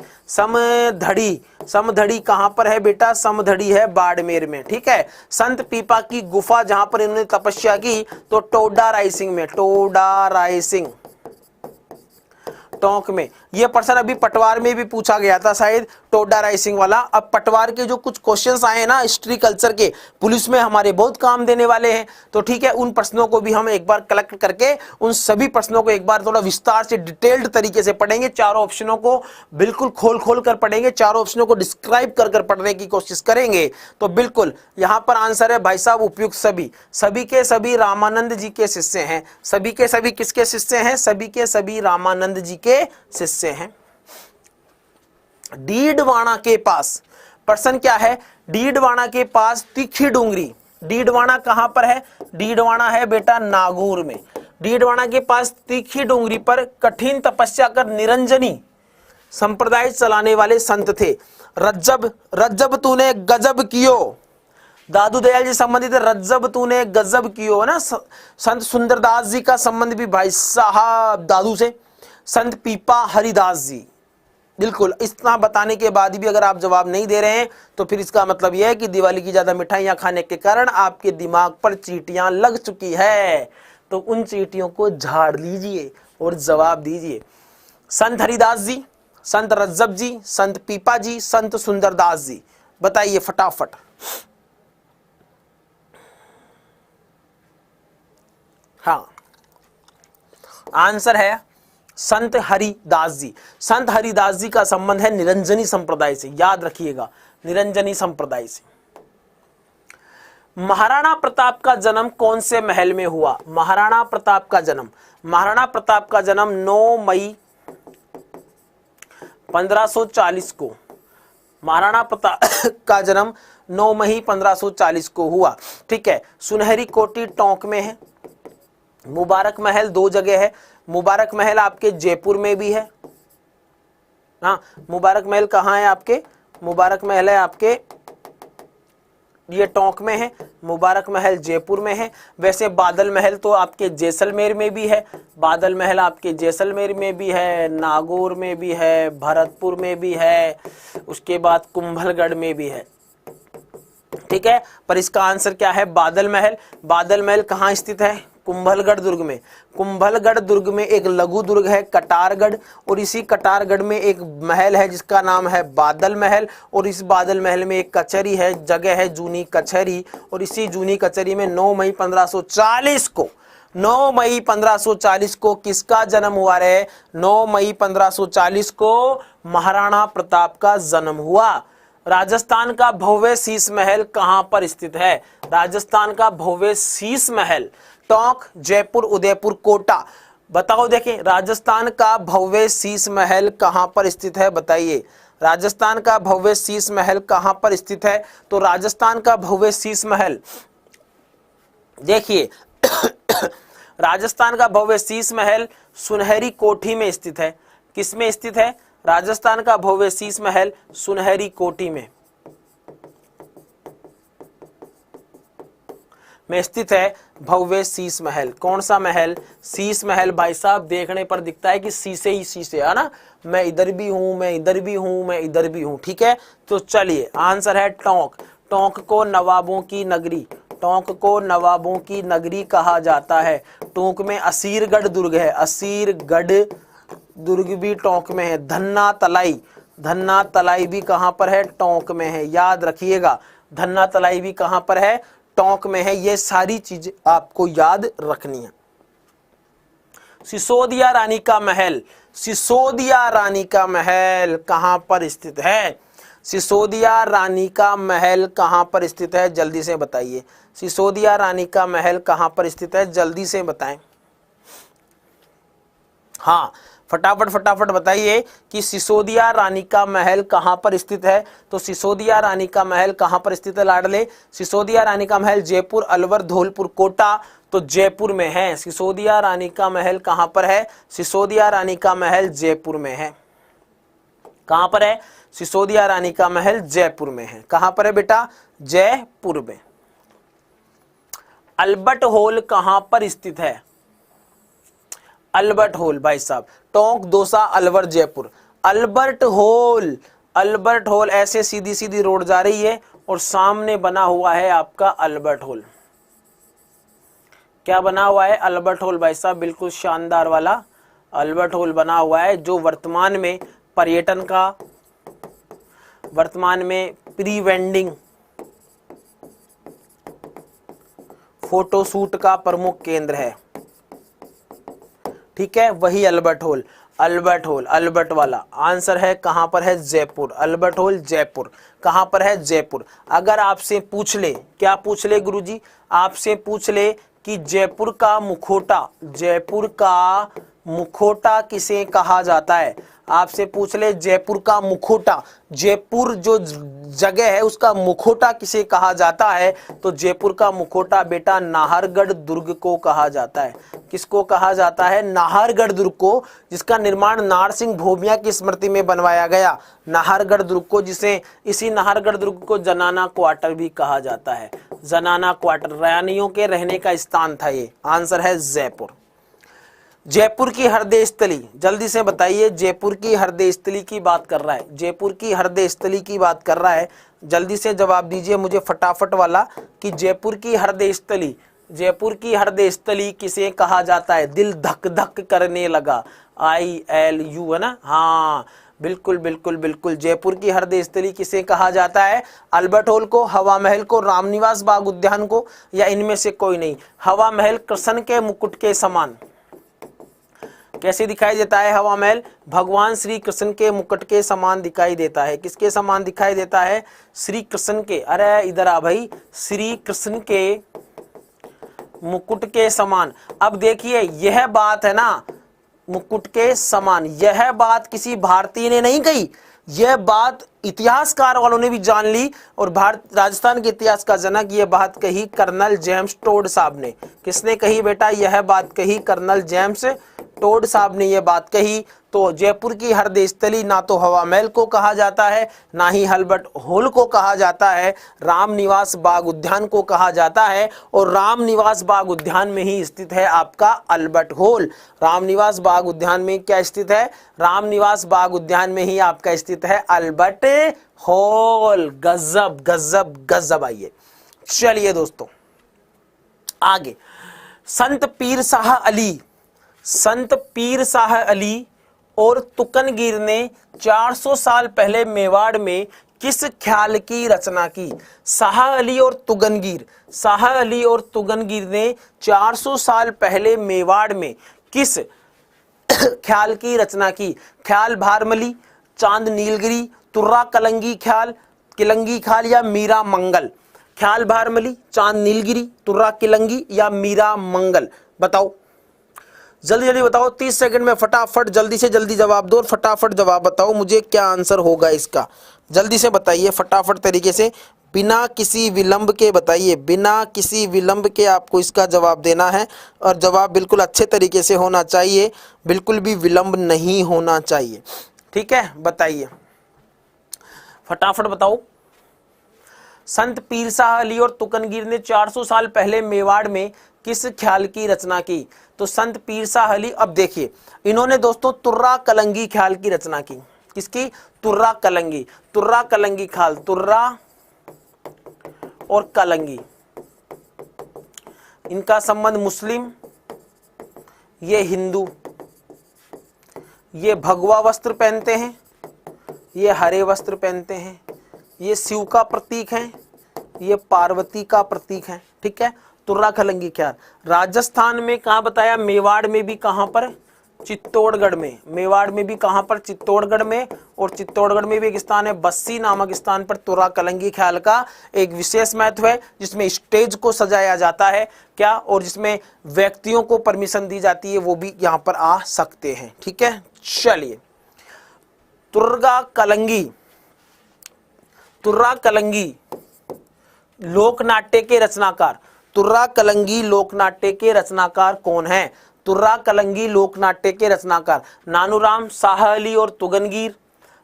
समधड़ी कहां पर है बेटा? समधड़ी है बाड़मेर में। ठीक है, संत पीपा की गुफा जहां पर इन्होंने तपस्या की तो टोडा रायसिंह में, टोडा रायसिंह टोंक में। ये प्रश्न अभी पटवार में भी पूछा गया था शायद, टोडा रायसिंह वाला। अब पटवार के जो कुछ क्वेश्चंस आए ना हिस्ट्री कल्चर के, पुलिस में हमारे बहुत काम देने वाले हैं। तो ठीक है, उन प्रश्नों को भी हम एक बार कलेक्ट करके उन सभी प्रश्नों को एक बार थोड़ा विस्तार से डिटेल्ड तरीके से पढ़ेंगे। चारों ऑप्शनों को बिल्कुल खोल कर पढ़ेंगे, चारों ऑप्शनों को डिस्क्राइब कर पढ़ने की कोशिश करेंगे। तो बिल्कुल यहाँ पर आंसर है भाई साहब उपयुक्त सभी। सभी के सभी रामानंद जी के शिष्य हैं। सभी के सभी किसके शिष्य हैं? सभी के सभी रामानंद जी के शिष्य हैं। डीडवाना के पास, प्रश्न क्या है? डीडवाना के पास तीखी डूंगरी, डीडवाना कहां पर है? डीडवाना है बेटा नागौर में। डीडवाना के पास तीखी डूंगरी पर कठिन तपस्या कर निरंजनी संप्रदाय चलाने वाले संत थे। रज्जब तूने गजब कियो, दादू दयाल जी संबंधित है। रज्जब तूने गजब कियो ना। संत सुंदरदास जी का संबंध भी भाई साहब दादू से। संत पीपा हरिदास जी। बिल्कुल, इतना बताने के बाद भी अगर आप जवाब नहीं दे रहे हैं तो फिर इसका मतलब यह है कि दिवाली की ज्यादा मिठाइयां खाने के कारण आपके दिमाग पर चींटियां लग चुकी है। तो उन चींटियों को झाड़ लीजिए और जवाब दीजिए। संत हरिदास जी, संत रज्जब जी, संत पीपा जी, संत सुंदरदास जी। बताइए फटाफट। हाँ, आंसर है संत हरिदास जी। संत हरिदास जी का संबंध है निरंजनी संप्रदाय से, याद रखिएगा, निरंजनी संप्रदाय से। महाराणा प्रताप का जन्म कौन से महल में हुआ? महाराणा प्रताप का जन्म 9 मई 1540 को, महाराणा प्रताप का जन्म 9 मई 1540 को हुआ। ठीक है, सुनहरी कोठी टोंक में है। मुबारक महल 2 जगह है। मुबारक महल आपके जयपुर में भी है। हाँ, मुबारक महल कहाँ है आपके? मुबारक महल है आपके ये टोंक में है। मुबारक महल जयपुर में है। वैसे बादल महल तो आपके जैसलमेर में भी है। बादल महल आपके जैसलमेर में भी है, नागौर में भी है, भरतपुर में भी है, उसके बाद कुंभलगढ़ में भी है। ठीक है, पर इसका आंसर क्या है? बादल महल। बादल महल कहाँ स्थित है? कुंभलगढ़ दुर्ग में। कुंभलगढ़ दुर्ग में एक लघु दुर्ग है कटारगढ़, और इसी कटारगढ़ में एक महल है जिसका नाम है बादल महल, और इस बादल महल में एक कचहरी है, जगह है जूनी कचहरी, और इसी जूनी कचहरी में 9 मई 1540 को किसका जन्म हुआ रे? 9 मई 1540 को महाराणा प्रताप का जन्म हुआ। राजस्थान का भव्य शीश महल कहां पर स्थित है? राजस्थान का भव्य शीश महल टोंक, जयपुर, उदयपुर, कोटा। बताओ, देखें, राजस्थान का भव्य शीश महल कहां पर स्थित है, बताइए। राजस्थान का भव्य शीश महल कहां पर स्थित है? तो राजस्थान का भव्य शीश महल, देखिए राजस्थान का भव्य शीश महल सुनहरी कोठी में स्थित है। किस में स्थित है? राजस्थान का भव्य शीश महल सुनहरी कोठी में स्थित है भव्य शीश महल। कौन सा महल? शीश महल। भाई साहब देखने पर दिखता है कि शीशे ही शीशे, है ना, मैं इधर भी हूं, मैं इधर भी हूं, मैं इधर भी हूं। ठीक है, तो चलिए आंसर है टोंक। टोंक को नवाबों की नगरी, टोंक को नवाबों की नगरी कहा जाता है। टोंक में असीरगढ़ दुर्ग है, असीरगढ़ दुर्ग भी टोंक में है। धन्ना तलाई, धन्ना तलाई भी कहां पर है? टोंक में है। याद रखिएगा, धन्ना तलाई भी कहां पर है? टोंक में है। ये सारी चीजें आपको याद रखनी है। सिसोदिया रानी का महल, सिसोदिया रानी का महल कहां पर स्थित है? सिसोदिया रानी का महल कहां पर स्थित है? जल्दी से बताइए, सिसोदिया रानी का महल कहां पर स्थित है? जल्दी से बताएं। हाँ, फटाफट फटाफट बताइए कि सिसोदिया रानी का महल कहां पर स्थित है। तो सिसोदिया रानी का महल कहां पर स्थित है लाडले? सिसोदिया रानी का महल जयपुर, अलवर, धौलपुर, कोटा, तो जयपुर में है। सिसोदिया रानी का महल कहां पर है? सिसोदिया रानी का महल जयपुर में है। कहां पर है? सिसोदिया रानी का महल जयपुर में है। कहां पर है बेटा? जयपुर में। अल्बर्ट हॉल कहां पर स्थित है? अल्बर्ट हॉल भाई साहब, Tonk, Dausa, Alwar, Jaipur. Albert Hall, Albert hall ऐसे सीधी सीधी रोड जा रही है और सामने बना हुआ है आपका अल्बर्ट हॉल। क्या बना हुआ है? अल्बर्ट हॉल भाई साहब, बिल्कुल शानदार वाला अल्बर्ट हॉल बना हुआ है, जो वर्तमान में पर्यटन का, वर्तमान में प्री वेडिंग फोटोशूट का प्रमुख केंद्र है। ठीक है, वही Albert Hall, Albert Hall, Albert वाला। आंसर है कहां पर है? जयपुर। Albert Hall Jaipur. कहां पर है? जयपुर। अगर आपसे पूछ ले, क्या पूछ ले गुरुजी? आपसे पूछ ले कि जयपुर का मुखौटा, जयपुर का मुखौटा किसे कहा जाता है? आपसे पूछ ले जयपुर का मुखौटा, जयपुर जो जगह है उसका मुखौटा किसे कहा जाता है? तो जयपुर का मुखौटा बेटा नाहरगढ़ दुर्ग को कहा जाता है। किसको कहा जाता है? नाहरगढ़ दुर्ग को, जिसका निर्माण नारसिंह भोमिया की स्मृति में बनवाया गया। नाहरगढ़ दुर्ग को, जिसे इसी नाहरगढ़ दुर्ग को जनाना क्वार्टर भी कहा जाता है। जनाना क्वार्टर, रानियों के रहने का स्थान था ये। आंसर है जयपुर। जयपुर की हृदय स्थली, जल्दी से बताइए, जयपुर की हृदय स्थली की बात कर रहा है, जयपुर की हृदय स्थली की बात कर रहा है। जल्दी से जवाब दीजिए मुझे फटाफट वाला कि जयपुर की हृदय स्थली, जयपुर की हृदय स्थली किसे कहा जाता है? दिल धक धक करने लगा, ILU, है ना? हाँ, बिल्कुल बिल्कुल बिल्कुल। जयपुर की हृदय स्थली किसे कहा जाता है? अल्बर्ट हॉल को, हवा महल को, रामनिवास बाग उद्यान को, या इनमें से कोई नहीं? हवा महल कृष्ण के मुकुट के समान कैसे दिखाई देता है? हवा महल भगवान श्री कृष्ण के मुकुट के समान दिखाई देता है। किसके समान दिखाई देता है? श्री कृष्ण के, अरे इधर आ भाई, श्री कृष्ण के मुकुट के समान। अब देखिए, यह बात है ना, मुकुट के समान, यह बात किसी भारतीय ने नहीं कही, यह बात इतिहासकार वालों ने भी जान ली, और राजस्थान के इतिहास का जनक यह बात कही कर्नल जेम्स टोड साहब ने। किसने कही बेटा? यह बात कही कर्नल जेम्स टोड साहब ने यह बात कही। तो जयपुर की हृदय स्थली ना तो हवा महल को कहा जाता है, ना ही अल्बर्ट हॉल को कहा जाता है, रामनिवास बाग उद्यान को कहा जाता है, और रामनिवास बाग उद्यान में ही स्थित है आपका अल्बर्ट हॉल। रामनिवास बाग उद्यान में क्या स्थित है? रामनिवास बाग उद्यान में ही आपका स्थित है अल्बर्ट हॉल। गजब गजब गजब। आइए चलिए दोस्तों आगे। संत पीर शाह अली, संत पीर शाह अली और तुकनगीर ने 400 साल पहले मेवाड़ में किस ख्याल की रचना की? शाह अली और तुगनगीर, शाह अली और तुगनगीर ने 400 साल पहले मेवाड़ में किस ख्याल की रचना की? ख्याल भारमली, चांद नीलगिरी, तुर्रा कलंगी ख्याल, किलंगी ख्याल, या मीरा मंगल? ख्याल भारमली, चांद नीलगिरी, तुर्रा किलंगी, या मीरा मंगल? बताओ। जल्दी जल्दी बताओ, 30 सेकंड में फटाफट जल्दी से जल्दी जवाब दो और फटाफट जवाब बताओ मुझे क्या आंसर होगा इसका। जल्दी से बताइए फटाफट तरीके से, बिना किसी विलंब के बताइए, बिना किसी विलंब के आपको इसका जवाब देना है और जवाब बिल्कुल अच्छे तरीके से होना चाहिए, बिल्कुल भी विलंब नहीं होना चाहिए। ठीक है, बताइए फटाफट बताओ। संत पीर शाह अली और तुकनगीर ने 400 साल पहले मेवाड़ में किस ख्याल की रचना की? तो संत पीर शाह अली, अब देखिए इन्होंने दोस्तों तुर्रा कलंगी ख्याल की रचना की। किसकी? तुर्रा कलंगी। तुर्रा कलंगी ख्याल, तुर्रा और कलंगी, इनका संबंध मुस्लिम, ये हिंदू, ये भगवा वस्त्र पहनते हैं, ये हरे वस्त्र पहनते हैं, ये शिव का प्रतीक है, ये पार्वती का प्रतीक है। ठीक है, तुर्रा कलंगी ख्याल राजस्थान में कहाँ बताया? मेवाड़ में भी, कहाँ पर? चित्तौड़गढ़ में। मेवाड़ में भी कहाँ पर? चित्तौड़गढ़ में। और चित्तौड़गढ़ में भी एक स्थान है बस्सी नामक स्थान पर तुर्रा कलंगी ख्याल का एक विशेष महत्व है, जिसमें स्टेज को सजाया जाता है क्या, और जिसमें व्यक्तियों को परमिशन दी जाती है, वो भी यहाँ पर आ सकते हैं। ठीक है, चलिए तुर्रा कलंगी, तुर्रा कलंगी लोक नाट्य के रचनाकार, तुर्रा कलंगी लोक नाट्य के रचनाकार कौन है? तुर्रा कलंगी लोक नाट्य के रचनाकार नानूराम, शाह अली और तुगनगीर,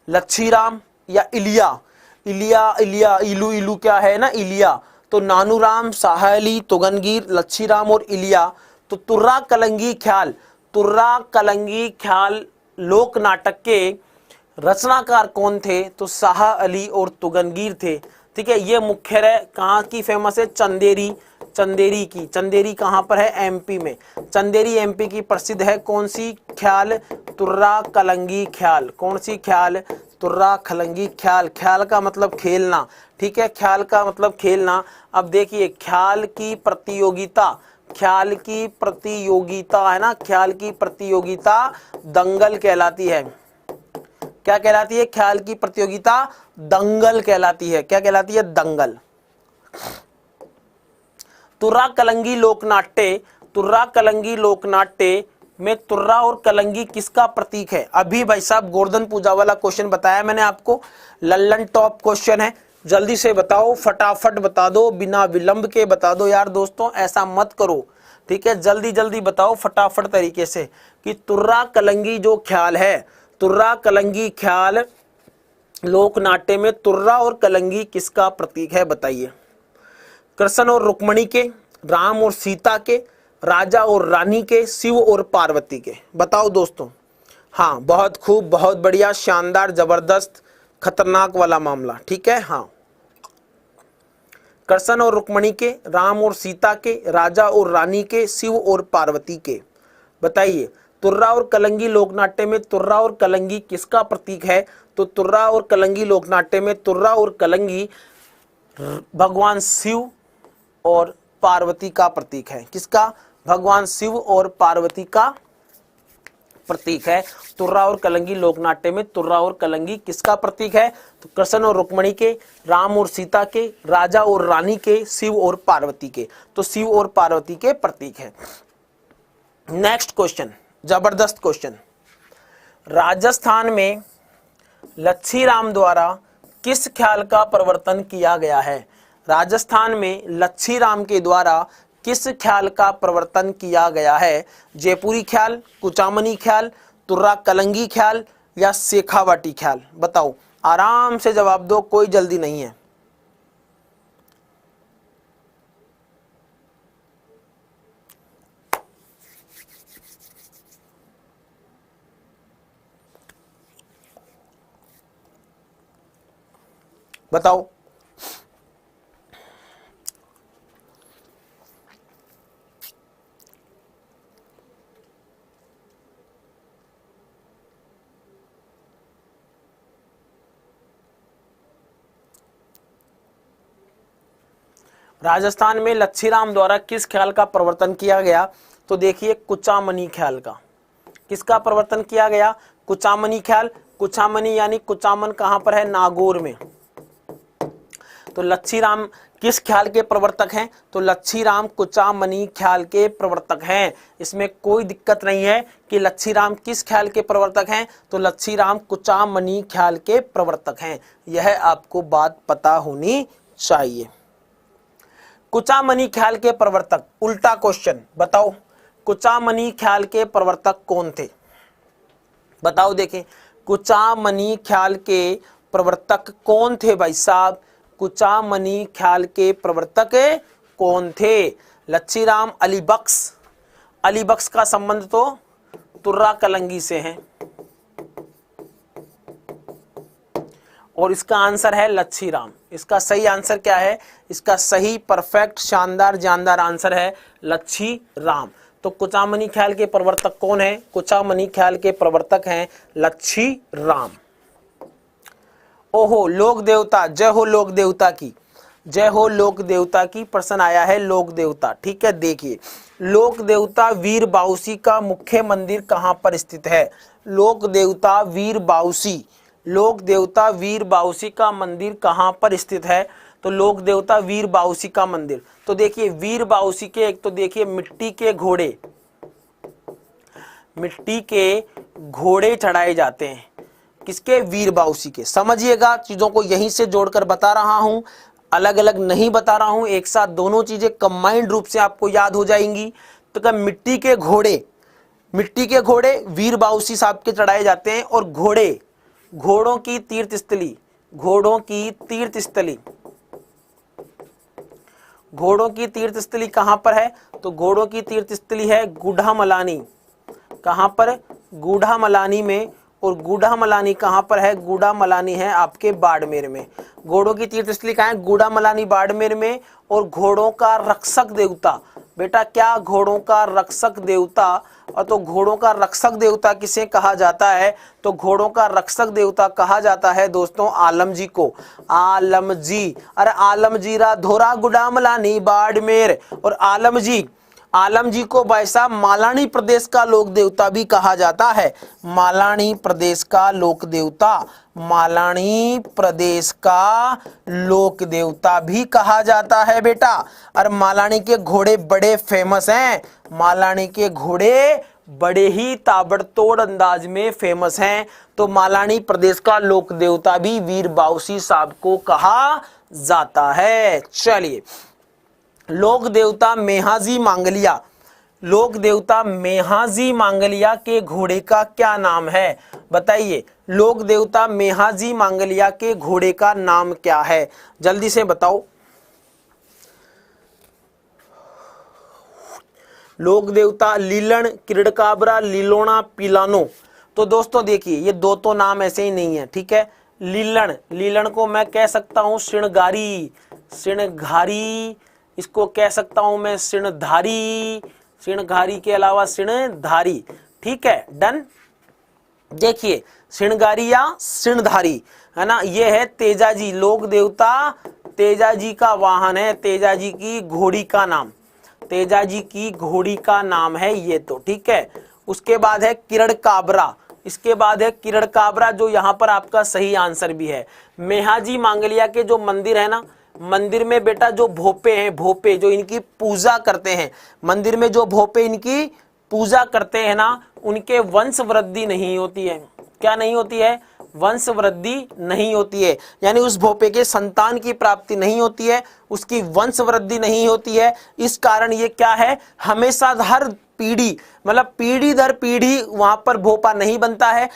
लच्छीराम या इलिया? इलिया, इलिया, इलू, इलू क्या है ना, इलिया। तो नानूराम, शाह अली, तुगनगीर, लच्छीराम और इलिया। तो तुर्रा कलंगी ख्याल, तुर्रा कलंगी ख्याल लोक नाटक के रचनाकार कौन थे? तो शाह अली और तुगनगीर थे। ठीक है, ये मुख्य कहाँ की फेमस है? चंदेरी, चंदेरी की। चंदेरी कहाँ पर है? एमपी में। चंदेरी एमपी की प्रसिद्ध है कौन सी ख्याल? तुर्रा कलंगी ख्याल। कौन सी ख्याल? तुर्रा कलंगी ख्याल। ख्याल का मतलब खेलना। ठीक है, ख्याल का मतलब खेलना। अब देखिए ख्याल की प्रतियोगिता, ख्याल की प्रतियोगिता है ना, ख्याल की प्रतियोगिता दंगल कहलाती है। क्या कहलाती है? ख्याल की प्रतियोगिता दंगल कहलाती है। क्या कहलाती है? दंगल। तुर्रा कलंगी लोकनाट्य, तुर्रा कलंगी लोकनाट्य में तुर्रा और कलंगी किसका प्रतीक है? अभी भाई साहब गोवर्धन पूजा वाला क्वेश्चन बताया मैंने आपको, लल्लन टॉप क्वेश्चन है, जल्दी से बताओ, फटाफट बता दो, बिना विलंब के बता दो यार दोस्तों, ऐसा मत करो। ठीक है, जल्दी जल्दी बताओ फटाफट तरीके से कि तुर्रा कलंगी जो ख्याल है, तुर्रा कलंगी ख्याल लोक नाट्य में तुर्रा और कलंगी किसका प्रतीक है? बताइए। कृष्ण और रुक्मणी के, राम और सीता के, राजा और रानी के, शिव और पार्वती के? बताओ दोस्तों। हाँ, बहुत खूब, बहुत बढ़िया, शानदार, जबरदस्त, खतरनाक वाला मामला। ठीक है, हाँ, कृष्ण और रुक्मणी के, राम और सीता के, राजा और रानी के, शिव और पार्वती के। बताइए तुर्रा और कलंगी लोकनाट्य में तुर्रा और कलंगी किसका प्रतीक है? तो तुर्रा और कलंगी लोकनाट्य में तुर्रा और कलंगी भगवान शिव और पार्वती का प्रतीक है। किसका? भगवान शिव और पार्वती का प्रतीक है। तुर्रा और कलंगी लोकनाट्य में तुर्रा और कलंगी किसका प्रतीक है? तो कृष्ण और रुक्मणी के, राम और सीता के, राजा और रानी के, शिव और पार्वती के। तो शिव और पार्वती के प्रतीक है। नेक्स्ट क्वेश्चन, जबरदस्त क्वेश्चन। राजस्थान में लच्छीराम द्वारा किस ख्याल का प्रवर्तन किया गया है? राजस्थान में लच्छीराम के द्वारा किस ख्याल का प्रवर्तन किया गया है? जयपुरी ख्याल, कुचामनी ख्याल, तुर्रा कलंगी ख्याल या शेखावाटी ख्याल? बताओ, आराम से जवाब दो, कोई जल्दी नहीं है। बताओ। राजस्थान में लच्छीराम द्वारा किस ख्याल का प्रवर्तन किया गया? तो देखिए कुचामनी ख्याल का। किसका प्रवर्तन किया गया? कुचामनी ख्याल। कुचामनी यानी कुचामन कहां पर है? नागौर में। तो लच्छी राम किस ख्याल के प्रवर्तक हैं? तो लच्छी राम कुचामनी ख्याल के प्रवर्तक हैं। इसमें कोई दिक्कत नहीं है कि लच्छी राम किस ख्याल के प्रवर्तक हैं, तो लच्छी राम कुचामनी ख्याल के प्रवर्तक हैं। यह आपको बात पता होनी चाहिए। कुचामनी ख्याल के प्रवर्तक, उल्टा क्वेश्चन बताओ, कुचामनी ख्याल के प्रवर्तक कौन थे? बताओ देखें, कुचामनी ख्याल के प्रवर्तक कौन थे भाई साहब? कुचामनी ख्याल के प्रवर्तक कौन थे? लच्छीराम अली बख्श। अली बख्श का संबंध तो तुर्रा कलंगी से है और इसका आंसर है लच्छीराम। इसका सही आंसर क्या है? इसका सही परफेक्ट शानदार जानदार आंसर है लच्छीराम। तो कुचामनी ख्याल के प्रवर्तक कौन है? कुचामनी ख्याल के प्रवर्तक हैं लच्छीराम। ओहो लोक देवता, जय हो लोक देवता की, जय हो लोक देवता की। प्रश्न आया है लोक देवता, ठीक है। देखिए, लोक देवता वीर बाउसी का मुख्य मंदिर कहां पर स्थित है? लोक देवता वीर बाउसी, लोक देवता वीर बाउसी का मंदिर कहां पर स्थित है? तो लोक देवता वीर बाउसी का मंदिर, तो देखिए वीर बाउसी के एक तो देखिए मिट्टी के घोड़े, मिट्टी के घोड़े चढ़ाए जाते हैं। किसके? वीर बाउसी के। समझिएगा, चीजों को यहीं से जोड़कर बता रहा हूं, अलग अलग नहीं बता रहा हूं, एक साथ दोनों चीजें कंबाइंड रूप से आपको याद हो जाएंगी। तो क्या मिट्टी के घोड़े, मिट्टी के घोड़े वीर बाउसी साहब के चढ़ाए जाते हैं। और घोड़े, घोड़ों की तीर्थस्थली, घोड़ों की तीर्थस्थली, घोड़ों की तीर्थस्थली कहां पर है? तो घोड़ों की तीर्थस्थली है गूढ़ामलानी। कहां पर? गूढ़ामलानी में। और गूढ़ामलानी कहां पर है? गूढ़ामलानी है आपके बाड़मेर में। घोड़ों की तीर्थस्थली कहां है? गूढ़ामलानी बाड़मेर में। और घोड़ों का रक्षक देवता, बेटा क्या? घोड़ों का रक्षक देवता। और तो घोड़ों का रक्षक देवता किसे कहा जाता है? तो घोड़ों का रक्षक देवता कहा जाता है दोस्तों आलम जी को। आलम जी, अरे आलम जी रा धोरा गुडामलानी बाड़मेर। और आलम जी, आलम जी को भाई साहब मालानी प्रदेश का लोक देवता भी कहा जाता है। मालानी प्रदेश का लोक देवता, मालानी प्रदेश का लोक देवता भी कहा जाता है बेटा। और मालानी के घोड़े बड़े फेमस हैं, मालानी के घोड़े बड़े ही ताबड़तोड़ अंदाज में फेमस हैं। तो मालानी प्रदेश का लोक देवता भी वीर बाउसी साहब को कहा जाता है। चलिए, लोक देवता मेहाजी मांगलिया, लोक देवता मेहाजी मांगलिया के घोड़े का क्या नाम है? बताइए, लोक देवता मेहाजी मांगलिया के घोड़े का नाम क्या है? जल्दी से बताओ। लोक देवता लीलन, किरड़काबरा, लीलोना, पिलानो। तो दोस्तों देखिए, ये दो तो नाम ऐसे ही नहीं है, ठीक है। लीलन, लीलन को मैं कह सकता हूं सिणगारी, सिणघारी, इसको कह सकता हूं मैं सिणधारी, सिणघारी के अलावा सिणधारी, ठीक है। डन। देखिए, सिणगारी या सिणधारी है ना, ये है तेजाजी। लोक देवता तेजाजी का वाहन है, तेजाजी की घोड़ी का नाम, तेजाजी की घोड़ी का नाम है ये तो, ठीक है। उसके बाद है किरड़काबरा, इसके बाद है किरड़काबरा जो यहाँ पर आपका सही आंसर भी है। मेहाजी मांगलिया के जो मंदिर है ना, मंदिर में बेटा जो भोपे हैं, भोपे जो इनकी पूजा करते हैं, मंदिर में जो भोपे इनकी पूजा करते हैं ना, उनके वंश वृद्धि नहीं होती है। क्या नहीं होती है? वंश वृद्धि नहीं होती है, यानी उस भोपे के संतान की प्राप्ति नहीं होती है, उसकी वंश वृद्धि नहीं होती है। इस कारण ये क्या है, हमेशा हर पीढ़ी मतलब पीढ़ी दर पीढ़ी वहां पर भोपा नहीं बनता है।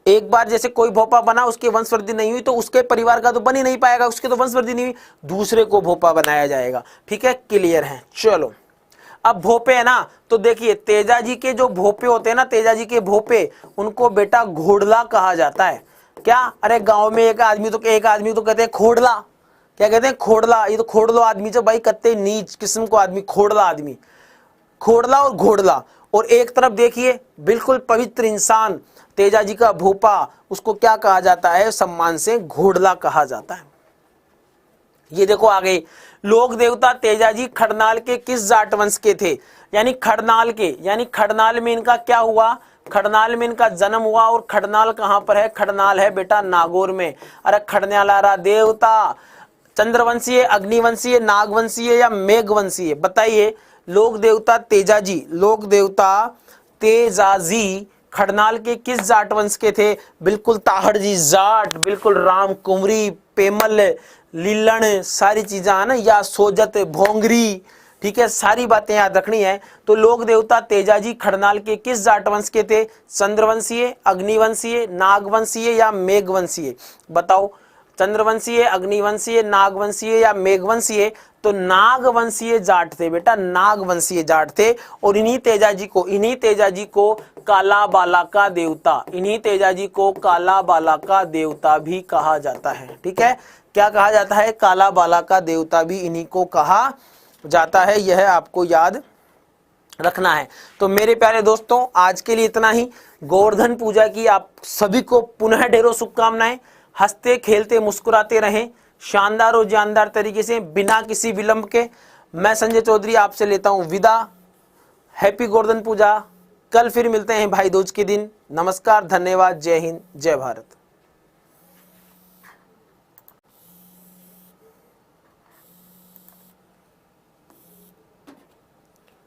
एक बार जैसे कोई भोपा बना, उसकी वंशवृद्धि नहीं हुई तो उसके परिवार का तो बन ही नहीं पाएगा, उसके तो वंशवृद्धि नहीं हुई, दूसरे को भोपा बनाया जाएगा। ठीक है, क्लियर है। चलो, अब भोपे है ना, तो देखिए तेजाजी के जो भोपे होते हैं ना, तेजाजी के भोपे, उनको बेटा घोड़ला कहा जाता है। क्या? अरे गांव में एक आदमी तो कहते हैं खोड़ला। क्या कहते हैं? खोड़ला। ये तो खोड़लो आदमी जो भाई कत्ते नीच किस्म को आदमी, खोड़ला आदमी, खोड़ला और घोड़ला। और एक तरफ देखिए बिल्कुल पवित्र इंसान तेजाजी का भोपा, उसको क्या कहा जाता है? सम्मान से घोड़ला कहा जाता है। ये देखो आगे, लोक देवता तेजाजी खड़नाल के किस जाट वंश के थे? यानी खड़नाल के, यानी खड़नाल में इनका क्या हुआ? खड़नाल में इनका जन्म हुआ। और खड़नाल कहां पर है? खड़नाल है बेटा नागौर में। अरे खड़नालारा देवता चंद्रवंशीय, अग्निवंशीय, नागवंशीय या मेघवंशीय? बताइए। लोक देवता तेजाजी, लोक देवता तेजाजी खड़नाल के किस जाट वंश के थे? बिल्कुल ताहड़जी जाट, बिल्कुल राम कुंवरी, पेमल, लीलन, सारी चीजें है ना, या सोजत, भोंगरी, ठीक है, सारी बातें याद रखनी है। तो लोक देवता तेजाजी खड़नाल के किस जाट वंश के थे? चंद्रवंशीय, अग्निवंशीय, नागवंशीय या मेघवंशीय? बताओ। चंद्रवंशीय, अग्निवंशीय, नागवंशीय या मेघवंशीय? तो नागवंशीय जाट थे बेटा, नागवंशीय जाट थे। और इन्हीं तेजाजी को काला बाला का देवता, इन्हीं तेजाजी को काला बाला का देवता भी कहा जाता है। ठीक है, क्या कहा जाता है? काला बाला का देवता भी इन्हीं को कहा जाता है, यह आपको याद रखना है। तो मेरे प्यारे दोस्तों, आज के लिए इतना ही। गोवर्धन पूजा की आप सभी को पुनः ढेरों शुभकामनाएं। हंसते खेलते मुस्कुराते रहें, शानदार और जानदार तरीके से, बिना किसी विलंब के। मैं संजय चौधरी आपसे लेता हूं विदा। हैप्पी गोवर्धन पूजा। कल फिर मिलते हैं भाई दूज के दिन। नमस्कार, धन्यवाद, जय हिंद, जय भारत।